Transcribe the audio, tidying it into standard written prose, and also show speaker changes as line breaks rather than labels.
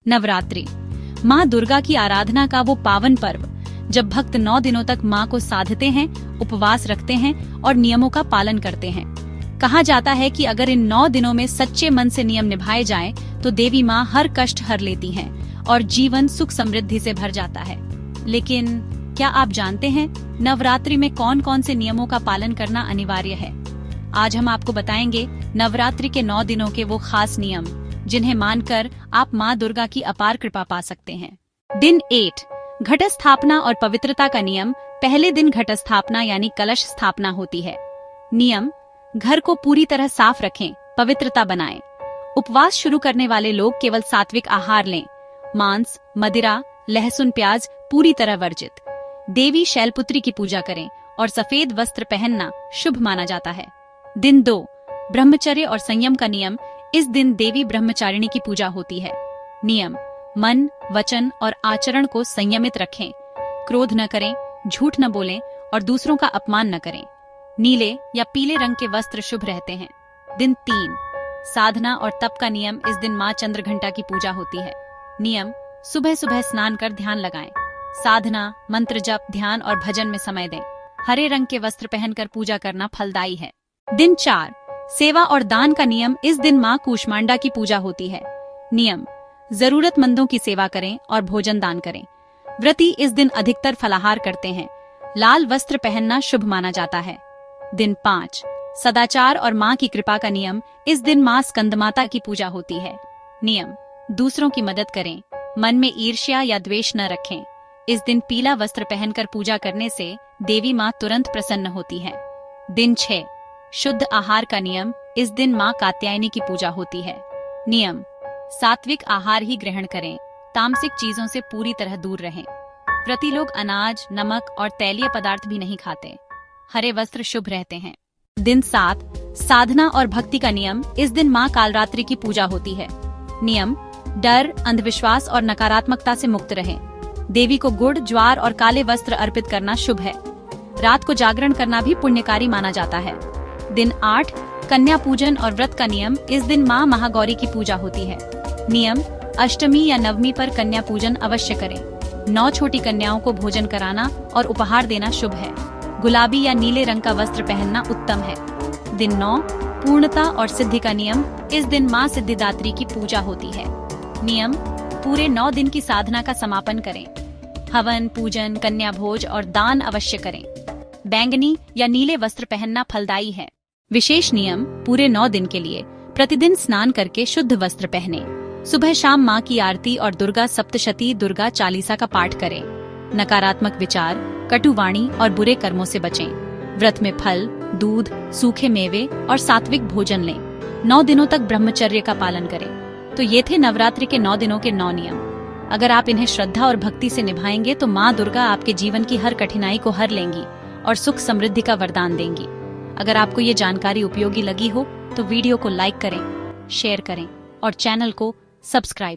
नवरात्रि माँ दुर्गा की आराधना का वो पावन पर्व जब भक्त 9 दिनों तक माँ को साधते हैं, उपवास रखते हैं और नियमों का पालन करते हैं। कहा जाता है कि अगर इन 9 दिनों में सच्चे मन से नियम निभाए जाएं, तो देवी माँ हर कष्ट हर लेती हैं और जीवन सुख समृद्धि से भर जाता है। लेकिन क्या आप जानते हैं नवरात्रि में कौन कौन से नियमों का पालन करना अनिवार्य है? आज हम आपको बताएंगे नवरात्रि के 9 दिनों के वो खास नियम जिन्हें मानकर आप माँ दुर्गा की अपार कृपा पा सकते हैं। दिन 8 घट स्थापना और पवित्रता का नियम। पहले दिन घट स्थापना यानी कलश स्थापना होती है। नियम: घर को पूरी तरह साफ रखें, पवित्रता बनाएं। उपवास शुरू करने वाले लोग केवल सात्विक आहार लें। मांस, मदिरा, लहसुन, प्याज पूरी तरह वर्जित। देवी शैलपुत्री की पूजा करें और सफेद वस्त्र पहनना शुभ माना जाता है। दिन 2 ब्रह्मचर्य और संयम का नियम। इस दिन देवी ब्रह्मचारिणी की पूजा होती है। नियम: मन, वचन और आचरण को संयमित रखें। क्रोध न करें, झूठ न बोलें और दूसरों का अपमान न करें। नीले या पीले रंग के वस्त्र शुभ रहते हैं। दिन 3 साधना और तप का नियम। इस दिन माँ चंद्रघंटा की पूजा होती है। नियम: सुबह सुबह स्नान कर ध्यान लगाएं। साधना, मंत्र जप, ध्यान और भजन में समय दें। हरे रंग के वस्त्र पहनकर पूजा करना फलदायी है। दिन 4 सेवा और दान का नियम। इस दिन माँ कूष्मांडा की पूजा होती है। नियम: जरूरतमंदों की सेवा करें और भोजन दान करें। व्रती इस दिन अधिकतर फलाहार करते हैं। लाल वस्त्र पहनना शुभ माना जाता है। दिन 5 सदाचार और माँ की कृपा का नियम। इस दिन माँ स्कंदमाता की पूजा होती है। नियम: दूसरों की मदद करें, मन में ईर्ष्या या द्वेष न रखें। इस दिन पीला वस्त्र पहनकर पूजा करने से देवी माँ तुरंत प्रसन्न होती है। दिन 6 शुद्ध आहार का नियम। इस दिन माँ कात्यायनी की पूजा होती है। नियम: सात्विक आहार ही ग्रहण करें, तामसिक चीजों से पूरी तरह दूर रहें। व्रती लोग अनाज, नमक और तैलीय पदार्थ भी नहीं खाते। हरे वस्त्र शुभ रहते हैं। दिन 7 साधना और भक्ति का नियम। इस दिन माँ कालरात्रि की पूजा होती है। नियम: डर, अंधविश्वास और नकारात्मकता से मुक्त रहें। देवी को गुड़, ज्वार और काले वस्त्र अर्पित करना शुभ है। रात को जागरण करना भी पुण्यकारी माना जाता है। दिन 8 कन्या पूजन और व्रत का नियम। इस दिन माँ महागौरी की पूजा होती है। नियम: अष्टमी या नवमी पर कन्या पूजन अवश्य करें। 9 छोटी कन्याओं को भोजन कराना और उपहार देना शुभ है। गुलाबी या नीले रंग का वस्त्र पहनना उत्तम है। दिन 9 पूर्णता और सिद्धि का नियम। इस दिन माँ सिद्धिदात्री की पूजा होती है। नियम: पूरे 9 दिन की साधना का समापन करें। हवन, पूजन, कन्या भोज और दान अवश्य करें। बैंगनी या नीले वस्त्र पहनना फलदायी है। विशेष नियम: पूरे 9 दिन के लिए प्रतिदिन स्नान करके शुद्ध वस्त्र पहने। सुबह शाम माँ की आरती और दुर्गा सप्तशती, दुर्गा चालीसा का पाठ करें। नकारात्मक विचार, कटुवाणी और बुरे कर्मों से बचें। व्रत में फल, दूध, सूखे मेवे और सात्विक भोजन लें। 9 दिनों तक ब्रह्मचर्य का पालन करें। तो ये थे नवरात्रि के 9 दिनों के 9 नियम। अगर आप इन्हें श्रद्धा और भक्ति से निभाएंगे तो माँ दुर्गा आपके जीवन की हर कठिनाई को हर लेंगी और सुख समृद्धि का वरदान देंगी। अगर आपको ये जानकारी उपयोगी लगी हो तो वीडियो को लाइक करें, शेयर करें और चैनल को सब्सक्राइब